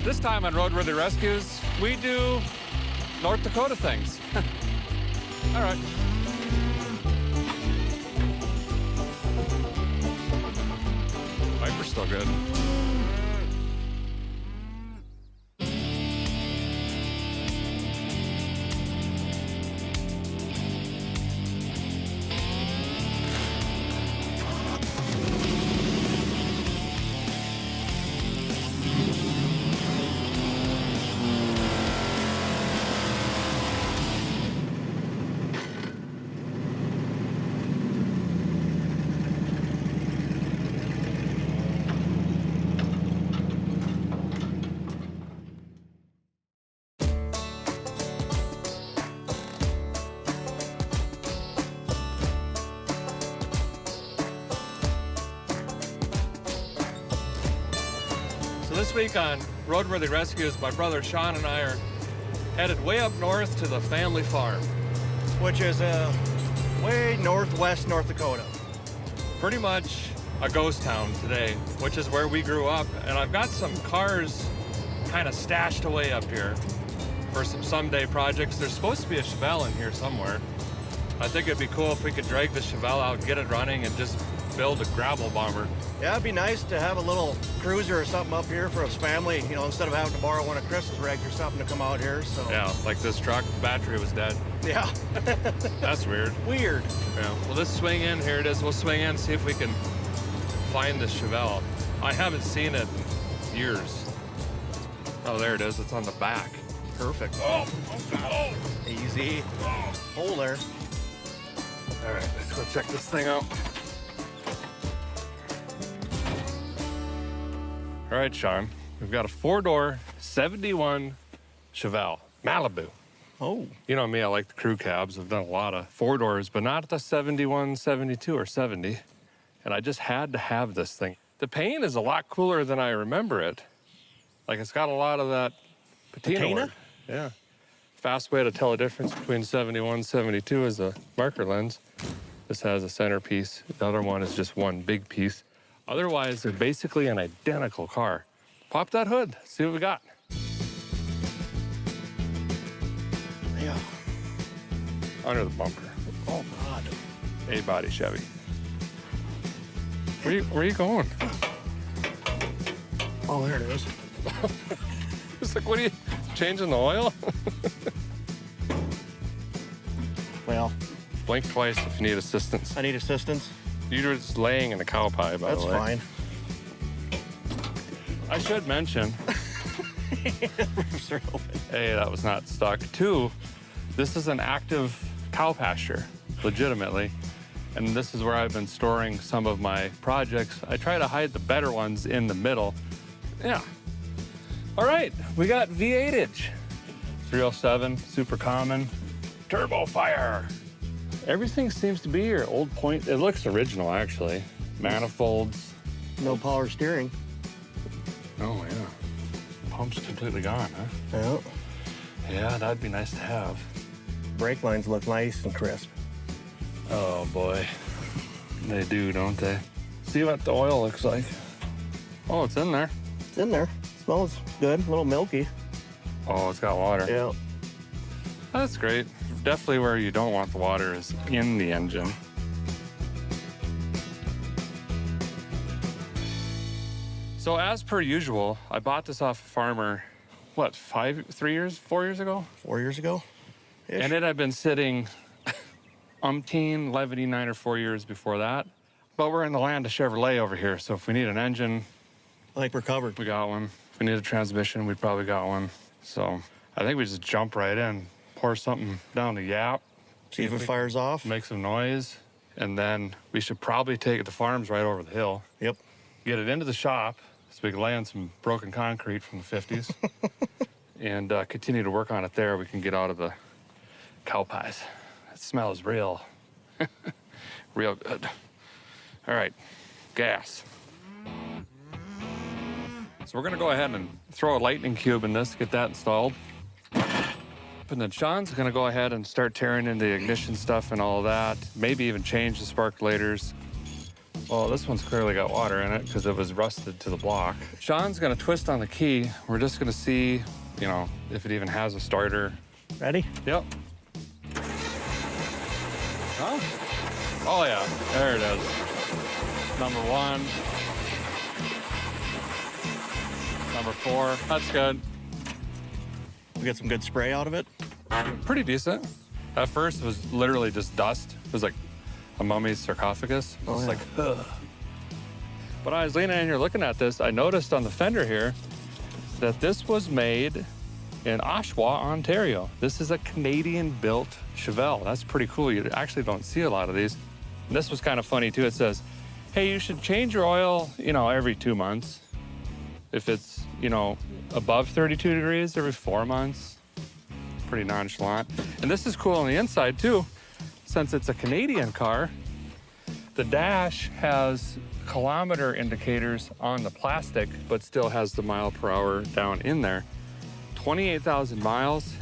This time on Roadworthy Rescues, we do North Dakota things. All right. Viper's still good. This week on Roadworthy Rescues, my brother Sean and I are headed way up north to the family farm. Which is way northwest North Dakota. Pretty much a ghost town today, which is where we grew up. And I've got some cars kind of stashed away up here for some someday projects. There's supposed to be a Chevelle in here somewhere. I think it'd be cool if we could drag the Chevelle out, get it running, and just build a gravel bomber. Yeah, it'd be nice to have a little cruiser or something up here for his family, you know, instead of having to borrow one of Chris's rigs or something to come out here, so. Yeah, like this truck, the battery was dead. Yeah. That's weird. Weird. Yeah, well, let's swing in. Here it is. We'll swing in and see if we can find the Chevelle. I haven't seen it in years. Oh, there it is. It's on the back. Perfect. Oh, oh. Easy. Oh. Hole there. All right, let's go check this thing out. All right, Sean, we've got a four-door 71 Chevelle, Malibu. Oh. You know me, I like the crew cabs. I've done a lot of four doors, but not the 71, 72, or 70. And I just had to have this thing. The paint is a lot cooler than I remember it. Like, it's got a lot of that patina. work. Yeah. Fast way to tell the difference between 71 72 is a marker lens. This has a centerpiece. The other one is just one big piece. Otherwise, they're basically an identical car. Pop that hood, see what we got. Yeah. Under the bumper. Oh, God. A-body Chevy. Where you going? Oh, there it is. It's like, what are you, changing the oil? Well. Blink twice if you need assistance. I need assistance. You're just laying in a cow pie, by the way. That's fine. I should mention. A, that was not stuck. 2, this is an active cow pasture, legitimately. And this is where I've been storing some of my projects. I try to hide the better ones in the middle. Yeah. All right, we got V8-inch. 307, super common. Turbo fire. Everything seems to be here. Old point. It looks original, actually. Manifolds. No power steering. Oh, yeah. Pump's completely gone, huh? Yeah. Yeah, that'd be nice to have. Brake lines look nice and crisp. Oh, boy. They do, don't they? See what the oil looks like. Oh, it's in there. It's in there. Smells good. A little milky. Oh, it's got water. Yeah. That's great. Definitely where you don't want the water is in the engine. So as per usual, I bought this off a farmer, what, 4 years ago? 4 years ago? And it had been sitting umpteen, 9 or 4 years before that. But we're in the land of Chevrolet over here, so if we need an engine, I think we're covered. we got one. If we need a transmission, we probably got one. So I think we just jump right in, pour something down the yap. See if it fires off. Make some noise, and then we should probably take it to farms right over the hill. Yep. Get it into the shop so we can lay on some broken concrete from the 50s and continue to work on it there. We can get out of the cow pies. It smells real, real good. All right, gas. So we're gonna go ahead and throw a lightning cube in this, get that installed. And then Sean's gonna go ahead and start tearing into the ignition stuff and all of that. Maybe even change the sparkulators. Well, this one's clearly got water in it because it was rusted to the block. Sean's gonna twist on the key. We're just gonna see, you know, if it even has a starter. Ready? Yep. Oh. Oh yeah, there it is. Number 1. Number 4, that's good. We get some good spray out of it. Pretty decent. At first, it was literally just dust. It was like a mummy's sarcophagus. It was like, ugh. But I was leaning in here looking at this. I noticed on the fender here that this was made in Oshawa, Ontario. This is a Canadian-built Chevelle. That's pretty cool. You actually don't see a lot of these. And this was kind of funny too. It says, hey, you should change your oil, you know, every 2 months. If it's, you know, above 32 degrees, every 4 months. Pretty nonchalant. And this is cool on the inside too. Since it's a Canadian car, the dash has kilometer indicators on the plastic, but still has the mile per hour down in there. 28,000 miles,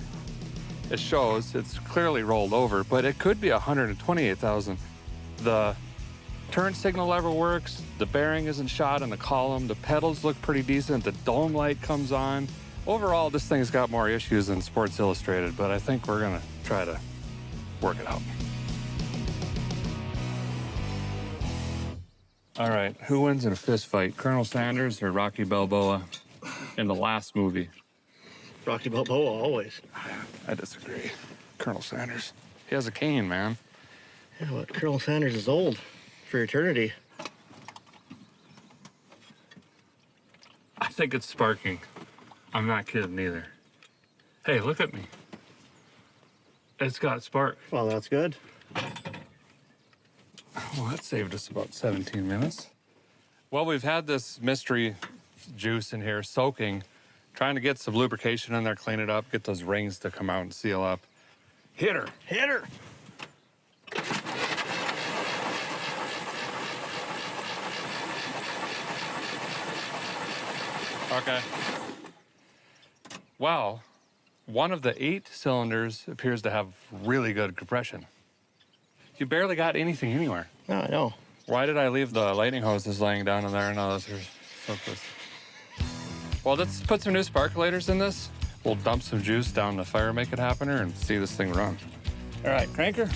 it shows. It's clearly rolled over, but it could be 128,000. The turn signal lever works, the bearing isn't shot in the column, the pedals look pretty decent, the dome light comes on. Overall, this thing's got more issues than Sports Illustrated, but I think we're gonna try to work it out. All right, who wins in a fist fight, Colonel Sanders or Rocky Balboa in the last movie? Rocky Balboa, always. I disagree. Colonel Sanders. He has a cane, man. Yeah, but Colonel Sanders is old for eternity. I think it's sparking. I'm not kidding either. Hey, look at me. It's got spark. Well, that's good. Well, that saved us about 17 minutes. Well, we've had this mystery juice in here soaking, trying to get some lubrication in there, clean it up, get those rings to come out and seal up. Hit her. Hit her. Okay. Wow. One of the 8 cylinders appears to have really good compression. You barely got anything anywhere. No, I know. Why did I leave the lightning hoses laying down in there? No, those are so close. Well, let's put some new sparkulators in this. We'll dump some juice down the fire make it happener and see this thing run. All right, cranker.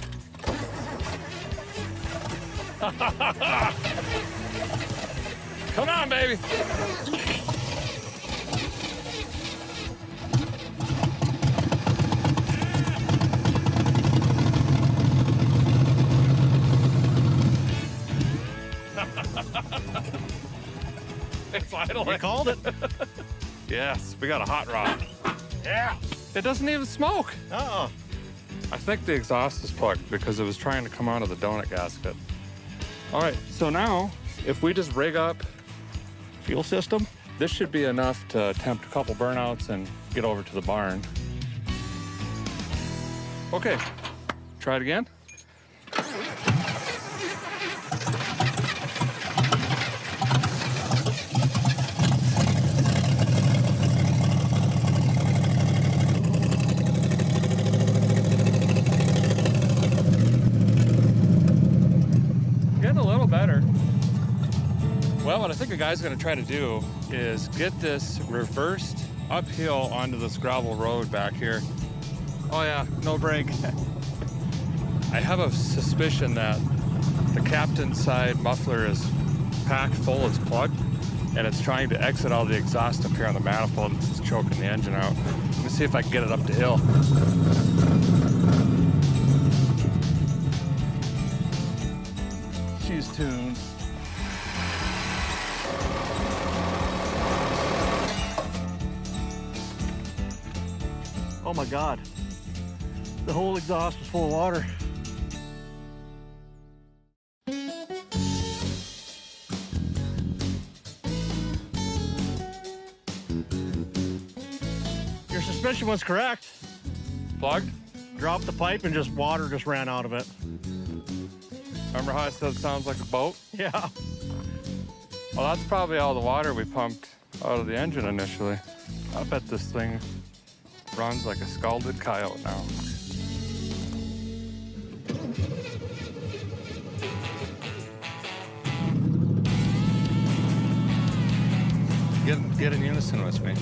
Come on, baby. It's idling. You called it. Yes, we got a hot rod. Yeah. It doesn't even smoke. Uh-uh. I think the exhaust is plugged because it was trying to come out of the donut gasket. All right, so now if we just rig up Fuel system. this should be enough to attempt a couple burnouts and get over to the barn. Okay, try it again. Getting a little better. Well, what I think the guy's gonna try to do is get this reversed uphill onto this gravel road back here. Oh yeah, no brake. I have a suspicion that the captain's side muffler is packed full, it's plugged, and it's trying to exit all the exhaust up here on the manifold and it's just choking the engine out. Let me see if I can get it up the hill. She's tuned. Oh my God. The whole exhaust was full of water. Your suspicion was correct. Plugged? Dropped the pipe and just water just ran out of it. Remember how I said it sounds like a boat? Yeah. Well, that's probably all the water we pumped out of the engine initially. I bet this thing runs like a scalded coyote now. Get in unison with me.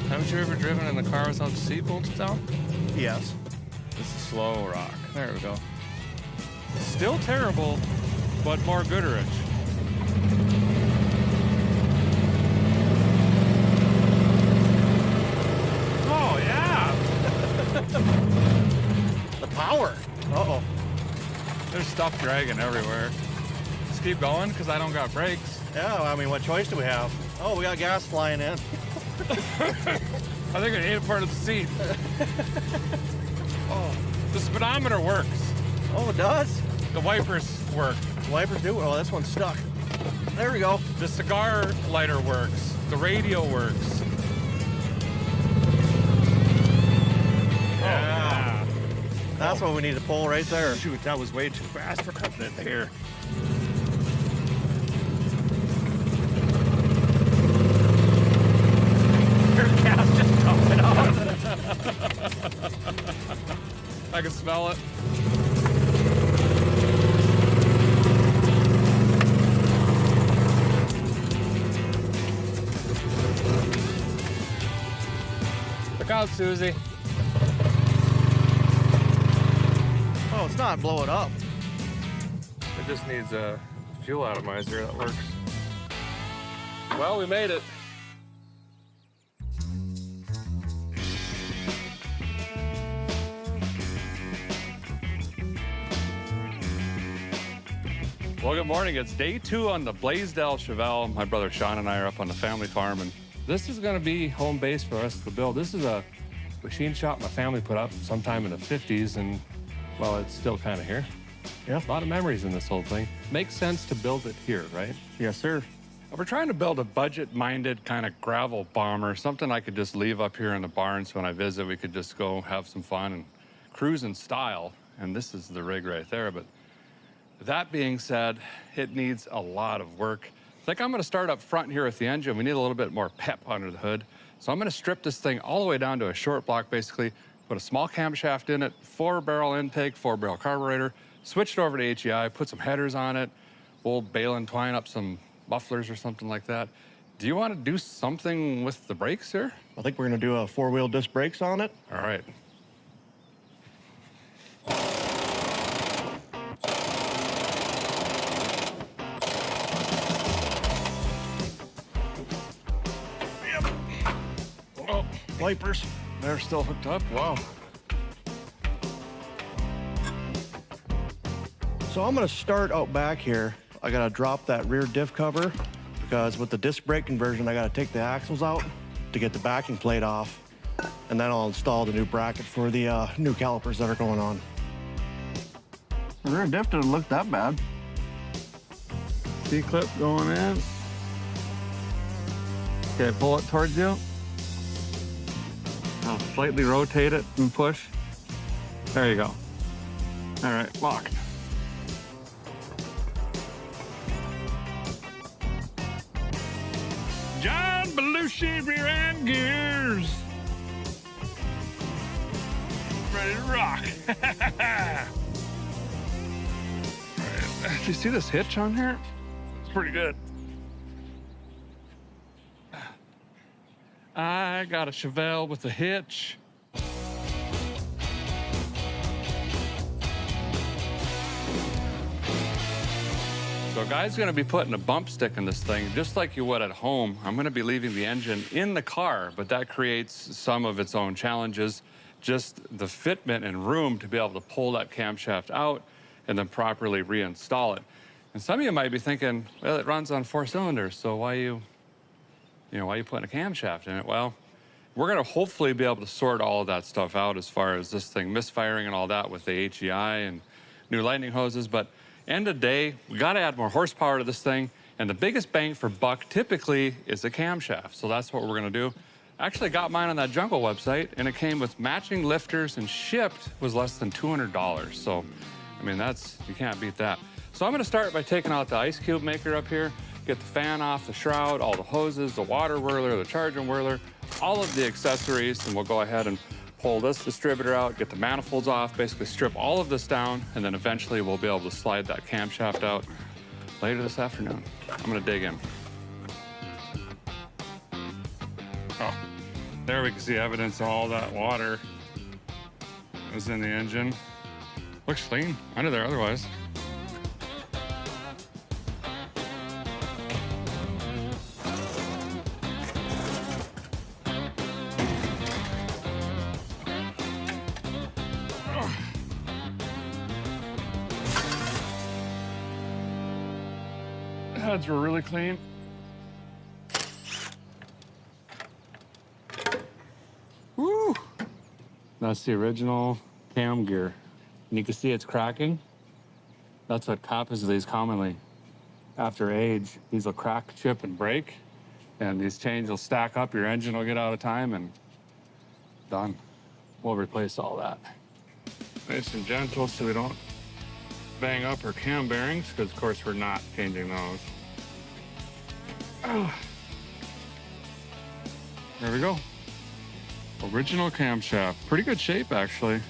Haven't you ever driven in the car without the seat bolts down? Yes. This is slow rock. There we go. Still terrible, but more gooderage. Oh, yeah! The power. Uh-oh. There's stuff dragging everywhere. Just keep going, because I don't got brakes. Yeah, I mean, what choice do we have? Oh, we got gas flying in. I think I ate a part of the seat. Oh, the speedometer works. Oh, it does? The wipers work. Wipers do? Oh, this one's stuck. There we go. The cigar lighter works. The radio works. Yeah. That's what we need to pull right there. Shoot, that was way too fast for cutting it here. Your gas just dumping out. I can smell it. Look out, Susie. Oh, it's not blowing up. It just needs a fuel atomizer that works. Well, we made it. Well, good morning. It's day 2 on the Blaisdell Chevelle. My brother Sean and I are up on the family farm, and this is going to be home base for us to build. This is a machine shop my family put up sometime in the 50s, and, well, it's still kind of here. Yeah. A lot of memories in this whole thing. Makes sense to build it here, right? Yes, sir. We're trying to build a budget-minded kind of gravel bomber, something I could just leave up here in the barn so when I visit, we could just go have some fun and cruise in style. And this is the rig right there, but that being said, it needs a lot of work. I think I'm gonna start up front here with the engine. We need a little bit more pep under the hood. So I'm gonna strip this thing all the way down to a short block, basically, put a small camshaft in it, 4-barrel intake, 4-barrel carburetor, switch it over to HEI, put some headers on it, we'll bale and twine up some mufflers or something like that. Do you wanna do something with the brakes here? I think we're gonna do a 4-wheel disc brakes on it. All right. Wipers. They're still hooked up, wow. So I'm gonna start out back here. I gotta drop that rear diff cover because with the disc brake conversion, I gotta take the axles out to get the backing plate off. And then I'll install the new bracket for the new calipers that are going on. The rear diff doesn't look that bad. C-clip going in. Okay, pull it towards you. I'll slightly rotate it and push. There you go. All right, lock. John Belushi rear end gears. Ready to rock. Right. Do you see this hitch on here? It's pretty good. I got a Chevelle with a hitch. So Guy's gonna be putting a bump stick in this thing, just like you would at home. I'm gonna be leaving the engine in the car, but that creates some of its own challenges. Just the fitment and room to be able to pull that camshaft out and then properly reinstall it. And some of you might be thinking, well, it runs on 4 cylinders, so why are you putting a camshaft in it? Well, we're gonna hopefully be able to sort all of that stuff out as far as this thing misfiring and all that with the HEI and new lightning hoses, but end of the day, we gotta add more horsepower to this thing, and the biggest bang for buck typically is the camshaft, so that's what we're gonna do. I actually got mine on that Jungle website, and it came with matching lifters and shipped was less than $200, so, I mean, you can't beat that. So I'm gonna start by taking out the ice cube maker up here, get the fan off, the shroud, all the hoses, the water whirler, the charging whirler, all of the accessories, and we'll go ahead and pull this distributor out, get the manifolds off, basically strip all of this down, and then eventually we'll be able to slide that camshaft out later this afternoon. I'm gonna dig in. Oh, there we can see evidence of all that water was in the engine. Looks clean under there otherwise. Heads were really clean. Woo! That's the original cam gear. And you can see it's cracking. That's what happens to these commonly. After age, these will crack, chip, and break. And these chains will stack up, your engine will get out of time, and done. We'll replace all that. Nice and gentle so we don't bang up our cam bearings, because of course we're not changing those. Oh. There we go. Original camshaft. Pretty good shape, actually.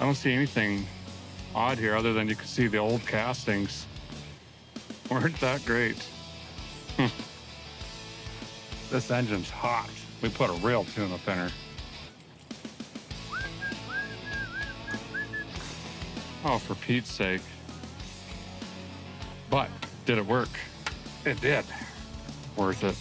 I don't see anything odd here other than you can see the old castings weren't that great. This engine's hot. We put a real tune-up in her. Oh, for Pete's sake. But did it work? It did. Worth it.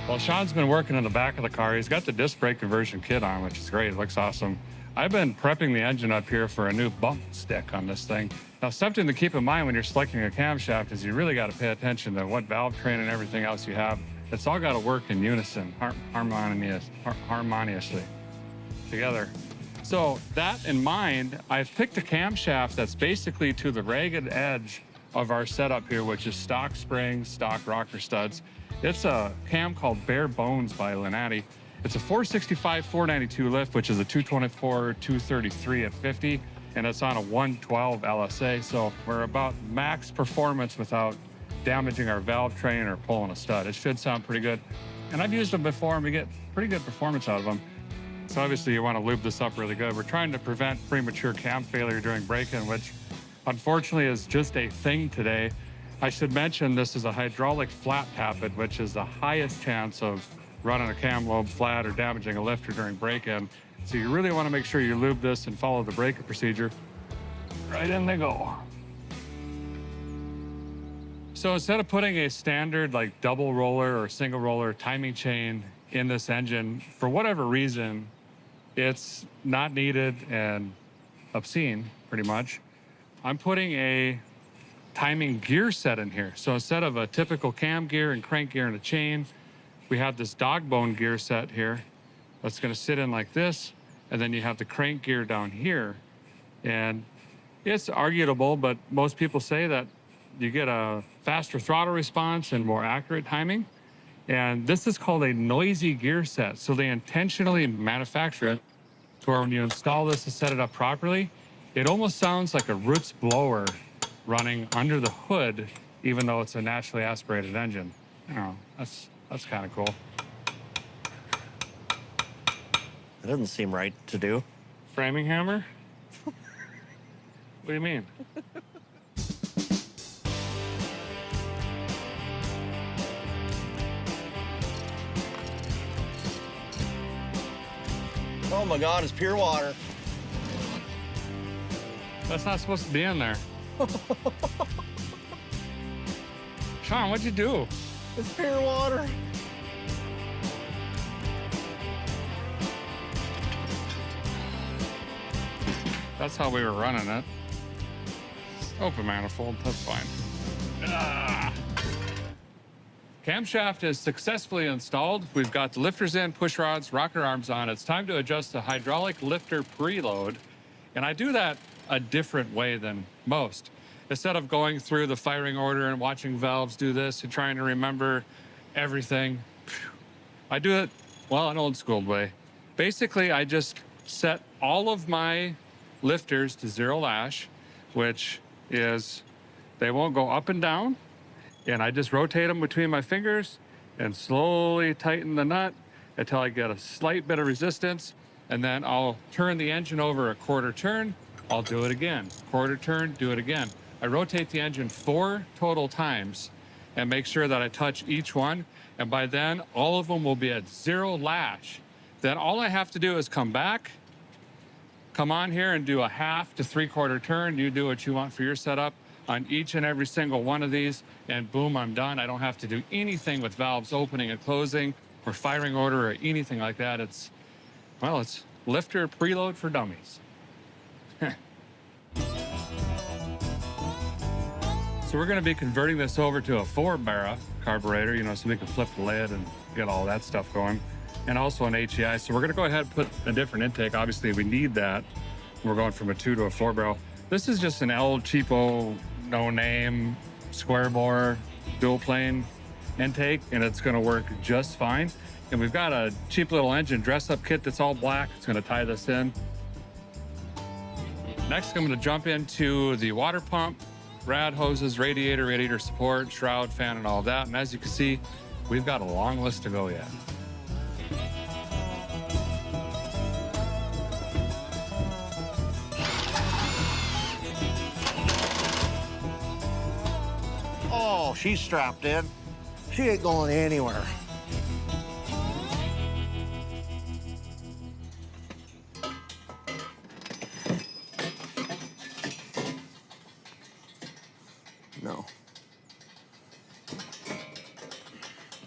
Well, Sean's been working in the back of the car. He's got the disc brake conversion kit on, which is great. It looks awesome. I've been prepping the engine up here for a new bump stick on this thing. Now, something to keep in mind when you're selecting a camshaft is you really got to pay attention to what valve train and everything else you have. It's all got to work in unison, harmoniously together. So that in mind, I've picked a camshaft that's basically to the ragged edge of our setup here, which is stock springs, stock rocker studs. It's a cam called Bare Bones by Lenati. It's a 465 492 lift, which is a 224 233 at 50, and it's on a 112 LSA. So we're about max performance without damaging our valve train or pulling a stud. It should sound pretty good. And I've used them before, and we get pretty good performance out of them. So obviously you want to lube this up really good. We're trying to prevent premature cam failure during break-in, which unfortunately is just a thing today. I should mention this is a hydraulic flat tappet, which is the highest chance of running a cam lobe flat or damaging a lifter during break-in. So you really want to make sure you lube this and follow the break-in procedure. Right in they go. So instead of putting a standard like double roller or single roller timing chain in this engine, for whatever reason, it's not needed and obscene, pretty much. I'm putting a timing gear set in here. So instead of a typical cam gear and crank gear and a chain, we have this dog bone gear set here that's going to sit in like this, and then you have the crank gear down here. And it's arguable, but most people say that you get a faster throttle response and more accurate timing. And this is called a noisy gear set. So they intentionally manufacture it to where when you install this and set it up properly, it almost sounds like a roots blower running under the hood, even though it's a naturally aspirated engine. You know, that's kind of cool. That doesn't seem right to do. Framing hammer? What do you mean? Oh my God, it's pure water. That's not supposed to be in there. Sean, what'd you do? It's pure water. That's how we were running it. Open manifold, that's fine. Ah. Camshaft is successfully installed. We've got the lifters in, push rods, rocker arms on. It's time to adjust the hydraulic lifter preload. And I do that a different way than most. Instead of going through the firing order and watching valves do this and trying to remember everything, I do it, well, an old school way. Basically, I just set all of my lifters to 0 lash, which is they won't go up and down, and I just rotate them between my fingers and slowly tighten the nut until I get a slight bit of resistance, and then I'll turn the engine over a quarter turn. I'll do it again, quarter turn, do it again. I rotate the engine 4 total times and make sure that I touch each one, and by then all of them will be at 0 lash. Then all I have to do is come back, come on here and do a 1/2 to 3/4 turn. You do what you want for your setup on each and every single one of these, and boom, I'm done. I don't have to do anything with valves opening and closing or firing order or anything like that. It's, well, it's lifter preload for dummies. So we're gonna be converting this over to a 4-barrel carburetor, you know, so we can flip the lid and get all that stuff going, and also an HEI. So we're gonna go ahead and put a different intake. Obviously we need that. We're going from a 2 to a 4-barrel. This is just an El Cheapo, no name, square bore, dual plane intake, and it's gonna work just fine. And we've got a cheap little engine dress-up kit that's all black. It's gonna tie this in. Next, I'm gonna jump into the water pump, rad hoses, radiator support, shroud, fan, and all of that. And as you can see, we've got a long list to go yet. Oh, she's strapped in. She ain't going anywhere. No.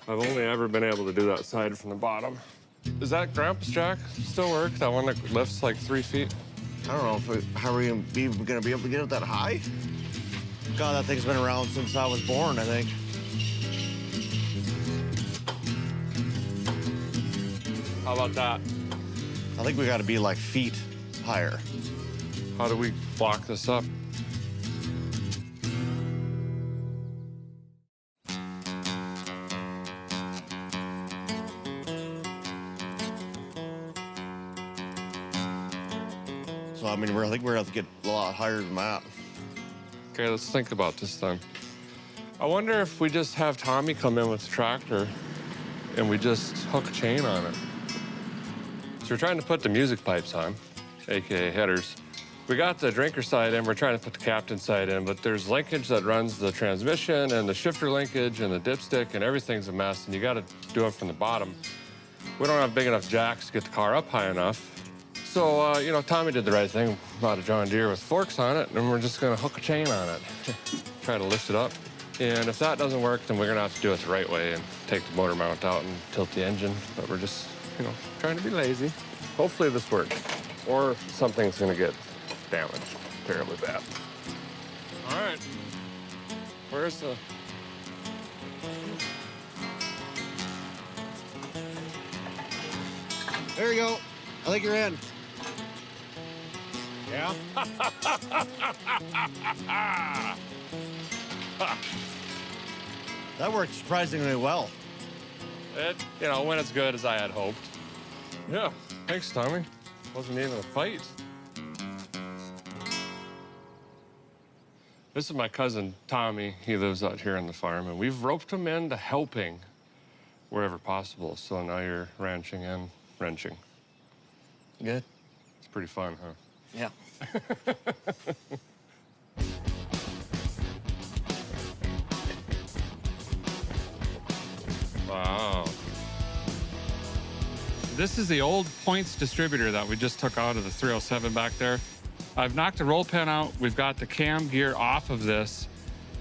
I've only ever been able to do that side from the bottom. Does that Grandpa's jack still work? That one that lifts like 3 feet? I don't know if how are we even gonna be able to get it that high? God, that thing's been around since I was born, I think. How about that? I think we gotta be like feet higher. How do we block this up? So, I mean, I think we're gonna have to get a lot higher than that. Okay, let's think about this then. I wonder if we just have Tommy come in with the tractor and we just hook a chain on it. So we're trying to put the music pipes on, AKA headers. We got the drinker side in, we're trying to put the captain side in, but there's linkage that runs the transmission and the shifter linkage and the dipstick, and everything's a mess, and you gotta do it from the bottom. We don't have big enough jacks to get the car up high enough. So, you know, Tommy did the right thing, bought a John Deere with forks on it, and we're just gonna hook a chain on it. Try to lift it up. And if that doesn't work, then we're gonna have to do it the right way and take the motor mount out and tilt the engine. But we're just, you know, trying to be lazy. Hopefully this works. Or something's gonna get damaged terribly bad. All right, where's the... There you go. I think you're in. Yeah? That worked surprisingly well. It, you know, went as good as I had hoped. Yeah, thanks, Tommy. Wasn't even a fight. This is my cousin, Tommy. He lives out here on the farm, and we've roped him into helping wherever possible. So now you're ranching and wrenching. Good. It's pretty fun, huh? Yeah. Wow. This is the old points distributor that we just took out of the 307 back there. I've knocked the roll pin out. We've got the cam gear off of this.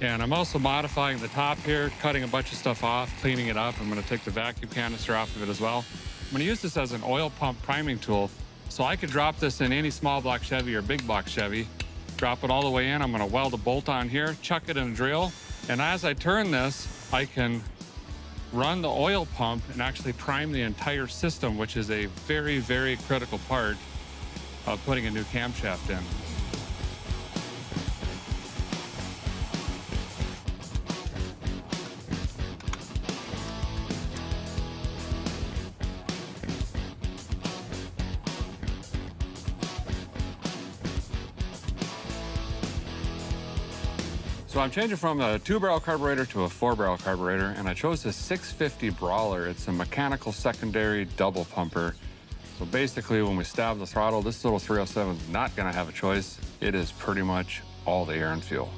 And I'm also modifying the top here, cutting a bunch of stuff off, cleaning it up. I'm gonna take the vacuum canister off of it as well. I'm gonna use this as an oil pump priming tool. So I could drop this in any small block Chevy or big block Chevy, drop it all the way in. I'm gonna weld a bolt on here, chuck it in a drill. And as I turn this, I can run the oil pump and actually prime the entire system, which is a very, very critical part of putting a new camshaft in. So I'm changing from a 2-barrel carburetor to a 4-barrel carburetor, and I chose the 650 Brawler. It's a mechanical secondary double pumper. So basically, when we stab the throttle, this little 307 is not gonna have a choice. It is pretty much all the air and fuel.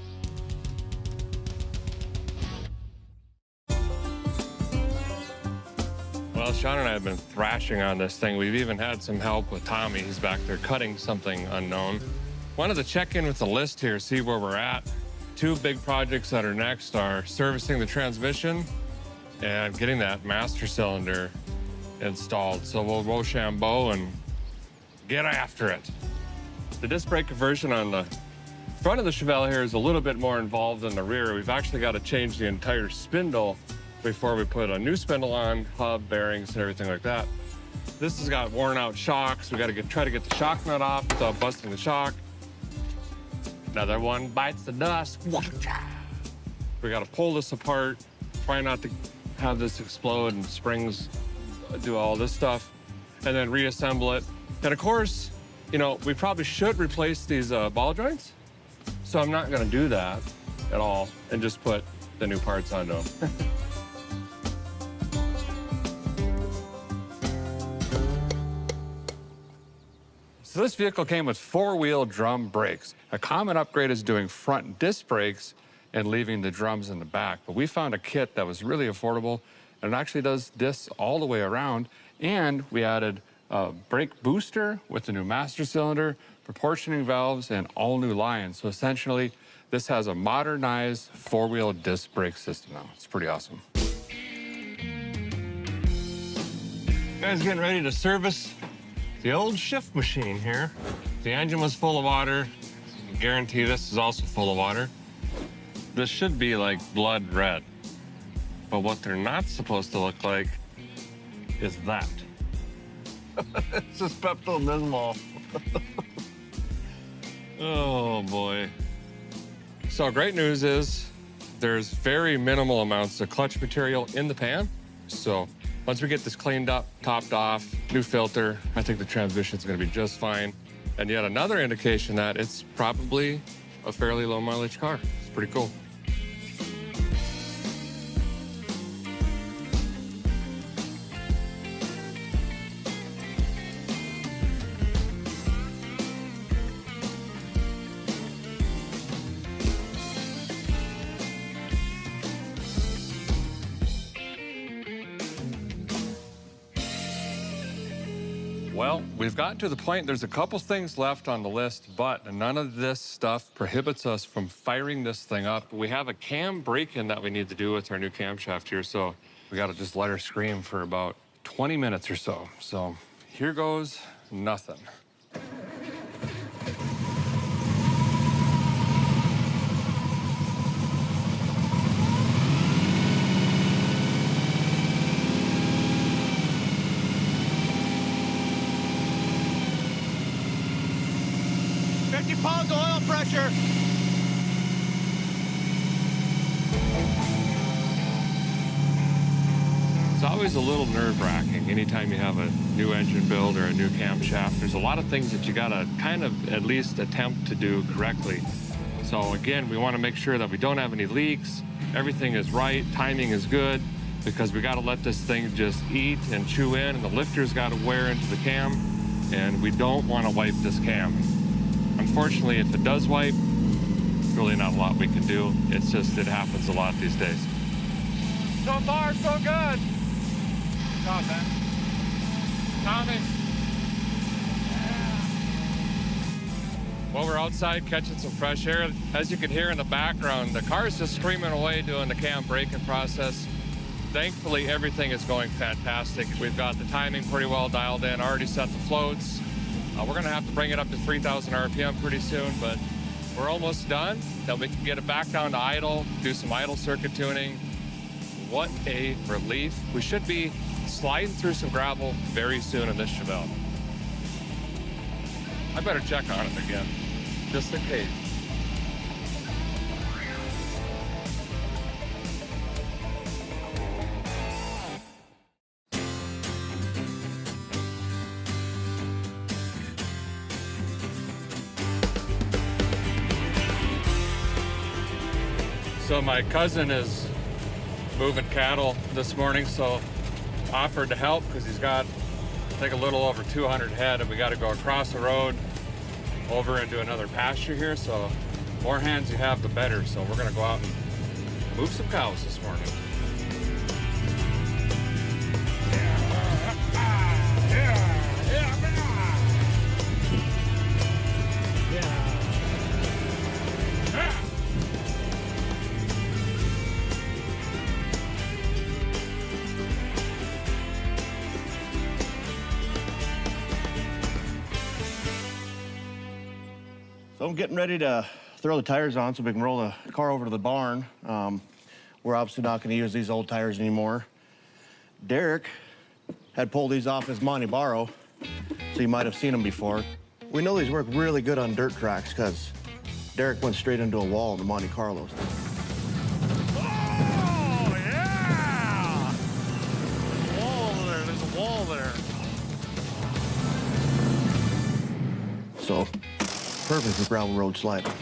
Well, Sean and I have been thrashing on this thing. We've even had some help with Tommy. He's back there cutting something unknown. Wanted to check in with the list here, see where we're at. 2 big projects that are next are servicing the transmission and getting that master cylinder installed. So we'll Rochambeau and get after it. The disc brake conversion on the front of the Chevelle here is a little bit more involved than the rear. We've actually got to change the entire spindle before we put a new spindle on, hub, bearings, and everything like that. This has got worn out shocks. We got to try to get the shock nut off without busting the shock. Another one bites the dust. We got to pull this apart, try not to have this explode and springs do all this stuff, and then reassemble it. And of course, you know, we probably should replace these ball joints. So I'm not going to do that at all and just put the new parts onto them. So this vehicle came with 4-wheel drum brakes. A common upgrade is doing front disc brakes and leaving the drums in the back. But we found a kit that was really affordable, and it actually does discs all the way around. And we added a brake booster with a new master cylinder, proportioning valves, and all new lines. So essentially, this has a modernized 4-wheel disc brake system now. It's pretty awesome. Guys, getting ready to service the old shift machine here. The engine was full of water. I guarantee this is also full of water. This should be like blood red. But what they're not supposed to look like is that. It's just Pepto-Bismol. Oh boy. So great news is there's very minimal amounts of clutch material in the pan. So once we get this cleaned up, topped off, new filter, I think the transmission's gonna be just fine. And yet another indication that it's probably a fairly low mileage car. It's pretty cool. Well, we've gotten to the point, there's a couple things left on the list, but none of this stuff prohibits us from firing this thing up. We have a cam break-in that we need to do with our new camshaft here, so we gotta just let her scream for about 20 minutes or so. So here goes nothing. 50 pounds of oil pressure. It's always a little nerve-wracking anytime you have a new engine build or a new camshaft. There's a lot of things that you gotta kind of at least attempt to do correctly. So again, we wanna make sure that we don't have any leaks, everything is right, timing is good, because we gotta let this thing just eat and chew in, and the lifter's gotta wear into the cam, and we don't wanna wipe this cam. Unfortunately, if it does wipe, really not a lot we can do. It's just, it happens a lot these days. So far, so good. Good job, man. Tommy. Yeah. Well, we're outside catching some fresh air. As you can hear in the background, the car's just screaming away doing the cam braking process. Thankfully, everything is going fantastic. We've got the timing pretty well dialed in, already set the floats. We're gonna have to bring it up to 3,000 RPM pretty soon, but we're almost done. Then we can get it back down to idle, do some idle circuit tuning. What a relief. We should be sliding through some gravel very soon in this Chevelle. I better check on it again, just in case. So my cousin is moving cattle this morning, so offered to help because he's got, I think, a little over 200 head, and we got to go across the road over into another pasture here. So more hands you have, the better. So we're gonna go out and move some cows this morning. So I'm getting ready to throw the tires on so we can roll the car over to the barn. We're obviously not going to use these old tires anymore. Derek had pulled these off his Monte Barro, so you might have seen them before. We know these work really good on dirt tracks because Derek went straight into a wall in the Monte Carlos. Oh, yeah! Wall there, there's a wall there. So, perfect for gravel road sliding.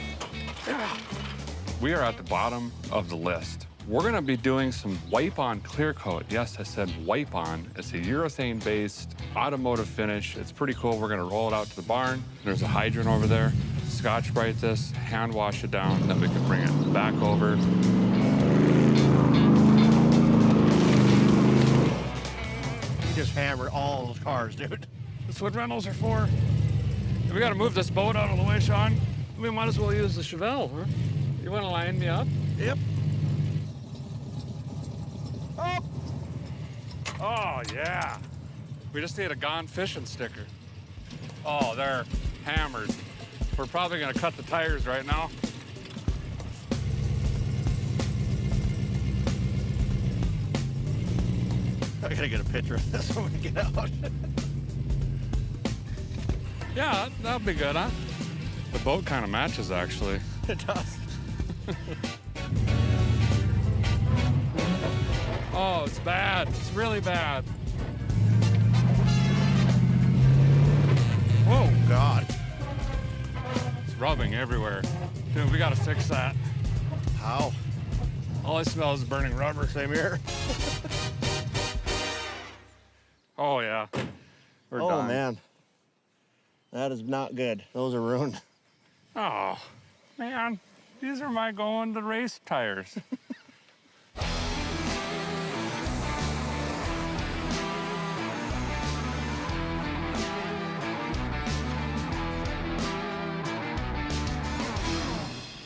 We are at the bottom of the list. We're gonna be doing some wipe-on clear coat. Yes, I said wipe-on. It's a urethane-based automotive finish. It's pretty cool. We're gonna roll it out to the barn. There's a hydrant over there. Scotch-Brite this, hand wash it down, then we can bring it back over. You just hammered all those cars, dude. That's what rentals are for. We gotta move this boat out of the way, Sean. We might as well use the Chevelle, huh? You wanna line me up? Yep. Up! Oh, yeah. We just need a gone fishing sticker. Oh, they're hammered. We're probably gonna cut the tires right now. I gotta get a picture of this when we get out. Yeah, that'd be good, huh? The boat kind of matches, actually. It does. Oh, it's bad. It's really bad. Oh, God. It's rubbing everywhere. Dude, we gotta fix that. How? All I smell is burning rubber. Same here. Oh, yeah. We're Oh, done. man. That is not good. Those are ruined. Oh, man. These are my going to race tires.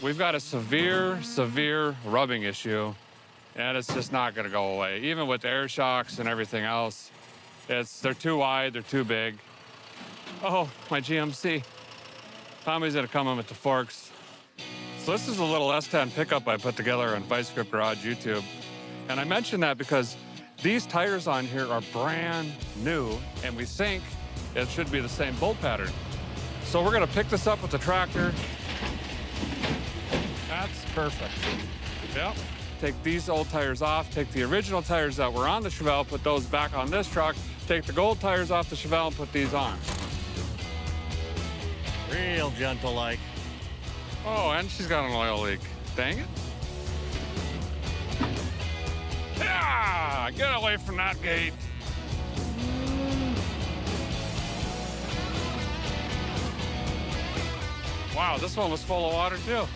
We've got a severe rubbing issue, and it's just not gonna go away. Even with air shocks and everything else, they're too wide, they're too big. Oh, my GMC. Tommy's gonna come in with the forks. So this is a little S10 pickup I put together on Vice Grip Garage YouTube. And I mention that because these tires on here are brand new, and we think it should be the same bolt pattern. So we're gonna pick this up with the tractor. That's perfect. Yep. Take these old tires off, take the original tires that were on the Chevelle, put those back on this truck, take the gold tires off the Chevelle and put these on. Real gentle-like. Oh, and she's got an oil leak. Dang it. Yeah! Get away from that gate. Wow, this one was full of water too.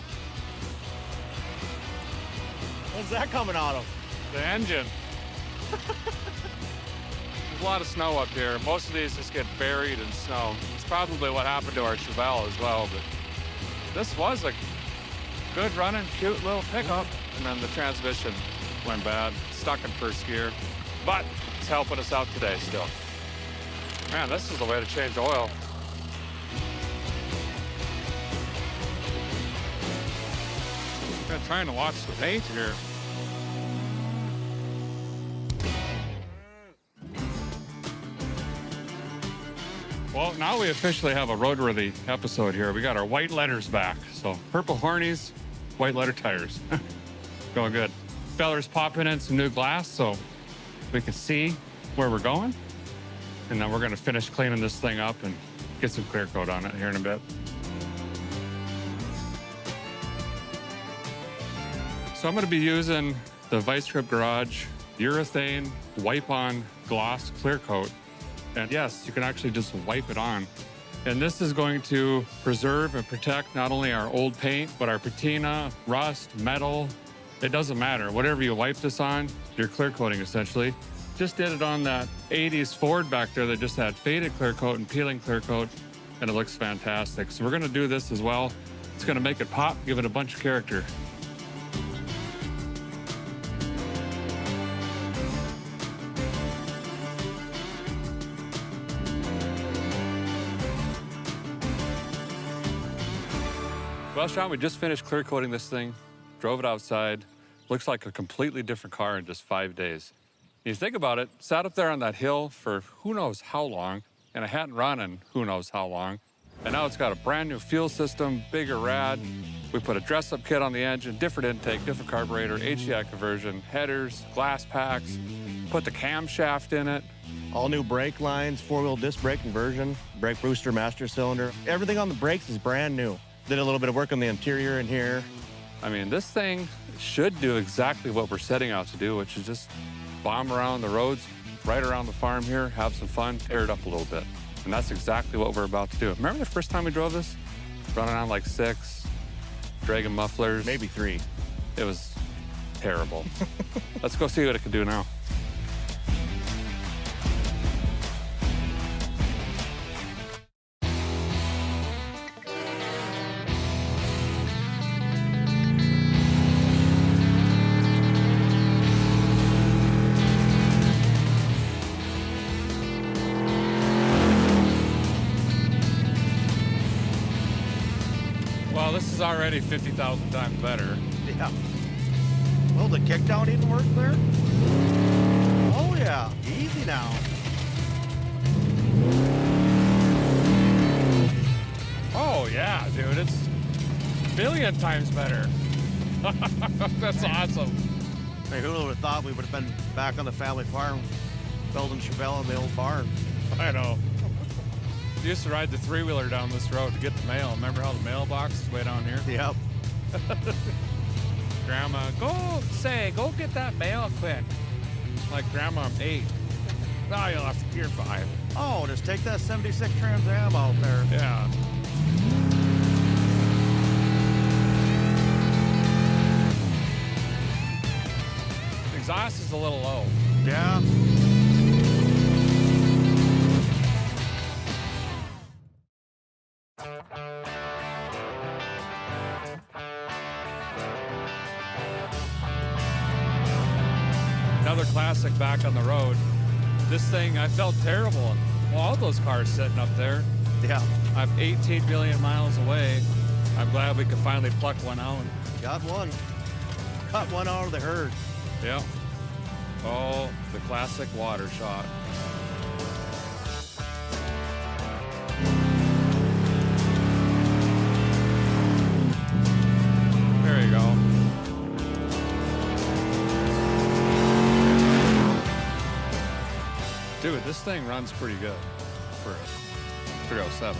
What's that coming out of? The engine. There's a lot of snow up here. Most of these just get buried in snow. It's probably what happened to our Chevelle as well, but this was a good running, cute little pickup. And then the transmission went bad, stuck in first gear, but it's helping us out today still. Man, this is the way to change oil. I'm trying to watch the paint here. Well, now we officially have a roadworthy episode here. We got our white letters back. So purple Hornies, white letter tires. Going good. Feller's popping in some new glass so we can see where we're going. And then we're gonna finish cleaning this thing up and get some clear coat on it here in a bit. So I'm gonna be using the Vice Grip Garage urethane wipe-on gloss clear coat. And yes, you can actually just wipe it on. And this is going to preserve and protect not only our old paint, but our patina, rust, metal. It doesn't matter. Whatever you wipe this on, you're clear coating essentially. Just did it on that 80s Ford back there that just had faded clear coat and peeling clear coat, and it looks fantastic. So we're gonna do this as well. It's gonna make it pop, give it a bunch of character. Well, Sean, we just finished clear coating this thing, drove it outside. Looks like a completely different car in just 5 days. You think about it, sat up there on that hill for who knows how long, and I hadn't run in who knows how long. And now it's got a brand new fuel system, bigger rad. We put a dress-up kit on the engine, different intake, different carburetor, HDI conversion, headers, glass packs, put the camshaft in it. All new brake lines, four-wheel disc brake conversion, brake booster, master cylinder. Everything on the brakes is brand new. Did a little bit of work on the interior in here. I mean, this thing should do exactly what we're setting out to do, which is just bomb around the roads, right around the farm here, have some fun, tear it up a little bit. And that's exactly what we're about to do. Remember the first time we drove this? Running on like 6, dragging mufflers. Maybe 3. It was terrible. Let's go see what it can do now. Well, this is already 50,000 times better. Yeah. Well, the kickdown didn't work there? Oh, yeah. Easy now. Oh, yeah, dude. It's a billion times better. That's awesome. Hey, who would have thought we would have been back on the family farm building Chevelle in the old barn? I know. We used to ride the 3-wheeler down this road to get the mail. Remember how the mailbox is way down here? Yep. Grandma, go get that mail quick. Like, Grandma, I'm 8. No, you'll have to, you're 5. Oh, just take that 76 Trans Am out there. Yeah. The exhaust is a little low. Yeah. Another classic back on the road. This thing, I felt terrible. Well, all those cars sitting up there. Yeah. I'm 18 million miles away. I'm glad we could finally pluck one out. Got one. Cut one out of the herd. Yeah. Oh, the classic water shot. There you go. Dude, this thing runs pretty good for a 307.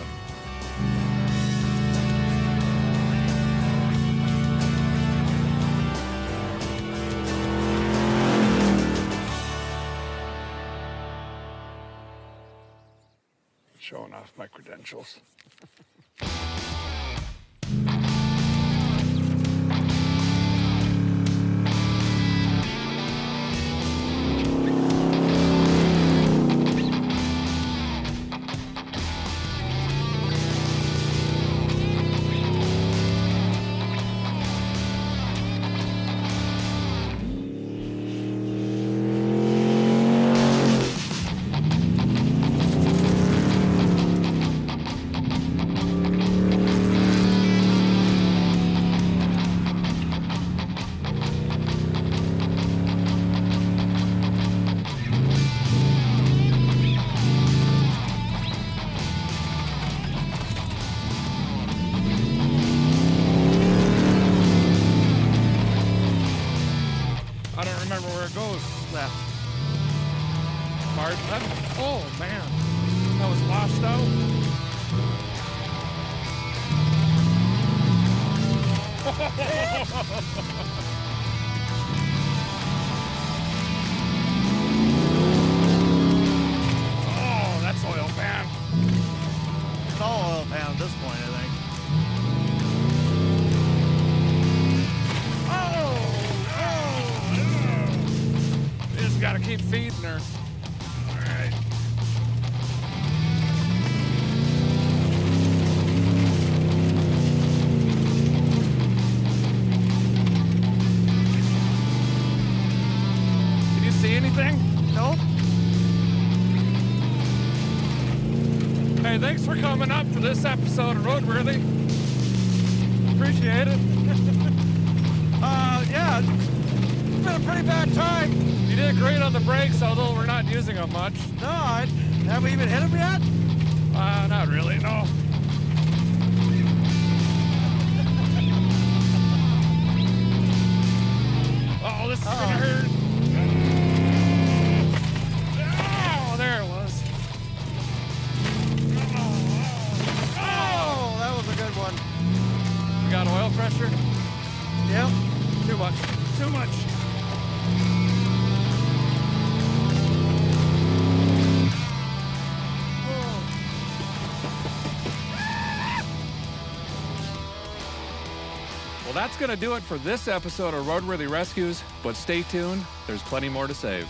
Showing off my credentials. Oh, man. That was washed out. keep feeding her. All right. Can you see anything? Nope. Hey, thanks for coming up for this episode of Roadworthy. Appreciate it. Yeah, it's been a pretty bad time. You did great on the brakes, although we're not using them much. No, have we even hit him yet? Not really, no. Oh, this is gonna hurt. Oh, there it was. Oh, that was a good one. We got oil pressure? Yep. Too much. Too much. Well, that's going to do it for this episode of Roadworthy Rescues, but stay tuned, there's plenty more to save.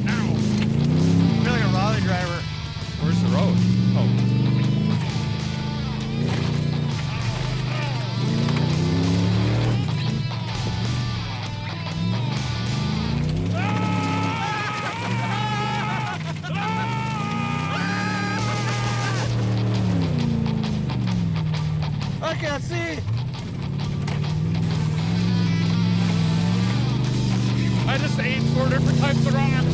I feel like a rally driver. Where's the road? Oh. I can't see. I just ate 4 different types of rocks.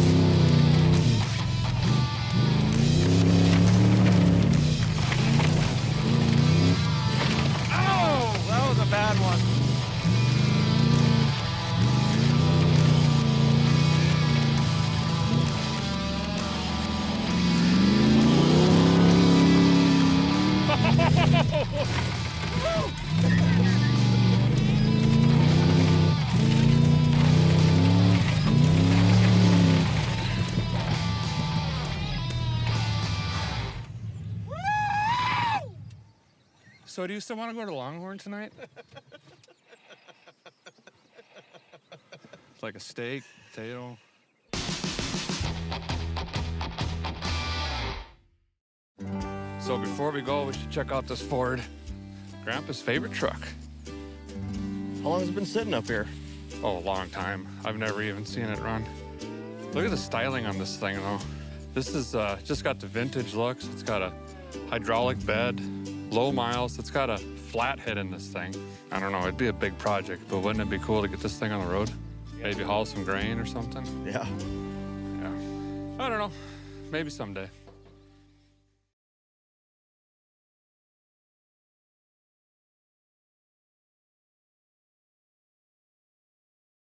Oh, that was a bad one. So do you still want to go to Longhorn tonight? It's like a steak, potato. So before we go, we should check out this Ford. Grandpa's favorite truck. How long has it been sitting up here? Oh, a long time. I've never even seen it run. Look at the styling on this thing, though. This is just got the vintage looks. It's got a hydraulic bed, low miles. It's got a flat head in this thing. I don't know, it'd be a big project, but wouldn't it be cool to get this thing on the road? Maybe haul some grain or something? Yeah. Yeah. I don't know. Maybe someday.